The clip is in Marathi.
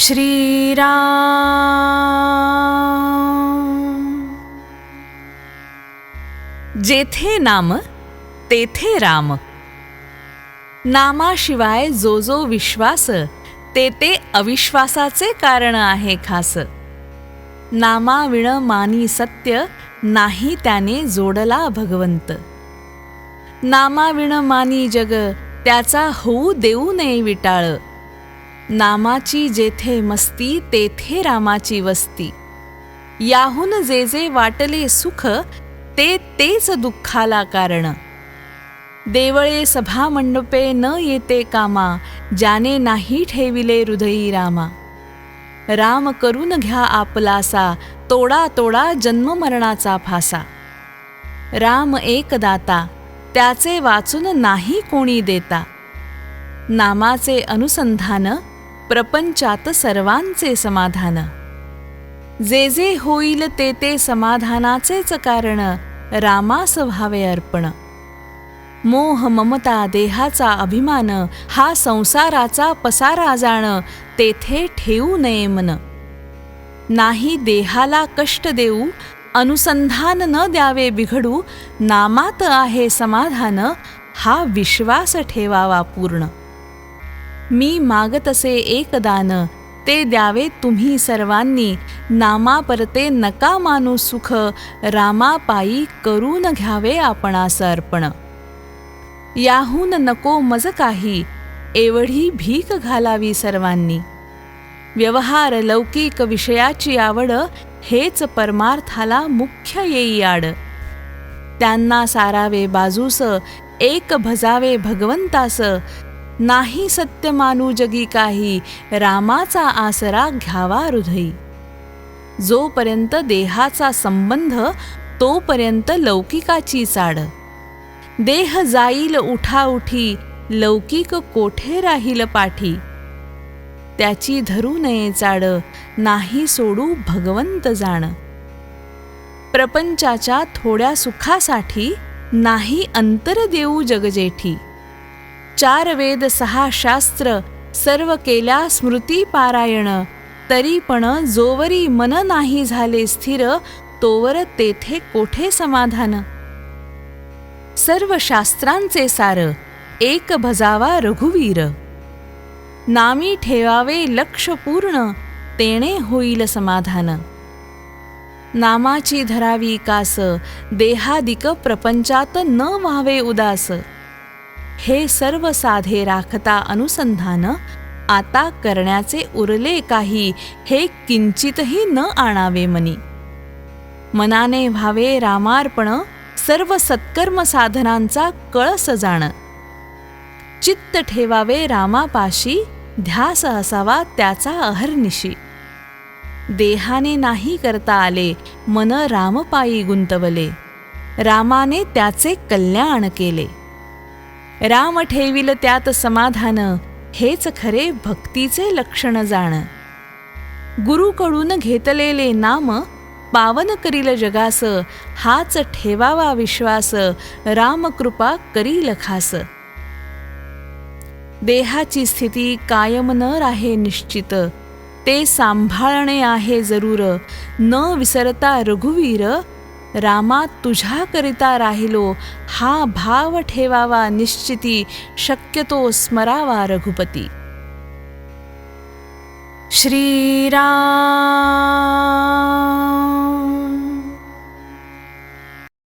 श्रीराम जेथे नाम तेथे राम. नामाशिवाय जो जो विश्वास ते ते अविश्वासाचे कारण आहे खास. नामाविण मानी सत्य नाही त्याने जोडला भगवंत. नामाविण मानी जग त्याचा होऊ देऊ नये विटाळ. नामाची जेथे मस्ती तेथे रामाची वस्ती. याहून जे जे वाटले सुख ते तेच दुःखाला कारण. देवळे सभा मंडपे न येते कामा ज्याने नाही ठेविले हृदयी रामा. राम करून घ्या आपलासा तोडा तोडा जन्म मरणाचा फासा. राम एक दाता त्याचे वाचून नाही कोणी देता. नामाचे अनुसंधान प्रपंचात सर्वांचे समाधान. जे जे होईल ते ते समाधानाचेच कारण रामास व्हावे अर्पण. मोह ममता देहाचा अभिमान हा संसाराचा पसारा जाण तेथे ठेवू नये मन. नाही देहाला कष्ट देऊ अनुसंधान न द्यावे बिघडू. नामात आहे समाधान हा विश्वास ठेवावा पूर्ण. मी मागतसे एक दान ते द्यावे तुम्ही सर्वांनी. नामा परते नका मानू सुख रामापायी करून घ्यावे आपणास अर्पण. याहून नको मज काही एवढी भीक घालावी सर्वांनी. व्यवहार लौकिक विषयाची आवड हेच परमार्थाला मुख्य येई आड. त्यांना सारावे बाजूस एक भजावे भगवंतास. नाही सत्य मानू जगी काही रामाचा आसरा घ्यावा हृदयी. जोपर्यंत देहाचा संबंध तोपर्यंत लौकिकाची चाड. देह जाईल उठाउठी लौकिक कोठे राहील पाठी. त्याची धरू नये चाड नाही सोडू भगवंत जाण. प्रपंचाच्या थोड्या सुखासाठी नाही अंतर देऊ जगजेठी. 4 वेद 6 शास्त्र सर्व केल्या स्मृती पारायण. तरी पण जोवरी मन नाही झाले स्थिर तोवर तेथे कोठे समाधान. सर्व शास्त्रांचे सार एक भजावा रघुवीर. नामी ठेवावे लक्ष पूर्ण तेणे होईल समाधान. नामाची धरावी कास देहादिक प्रपंचात न व्हावे उदास. हे सर्व साधे राखता अनुसंधान आता करण्याचे उरले काही हे किंचितही न आणावे मनी. मनाने व्हावे रामार्पण सर्व सत्कर्म साधनांचा कळस जाण. चित्त ठेवावे रामापाशी ध्यास असावा त्याचा अहर्निशी. देहाने नाही करता आले मन रामपायी गुंतवले. रामाने त्याचे कल्याण केले. राम ठेविल त्यात समाधान हेच खरे भक्तीचे लक्षण जाण. गुरुकडून घेतलेले नाम पावन करील जगास. हाच ठेवावा विश्वास रामकृपा करील खास. देहाची स्थिती कायम न राहे निश्चित ते सांभाळणे आहे जरूर. न विसरता रघुवीर रामा तुझ्या करिता राहिलो हा भाव ठेवावा निश्चिती. शक्यतो स्मरावा रघुपती. श्रीराम.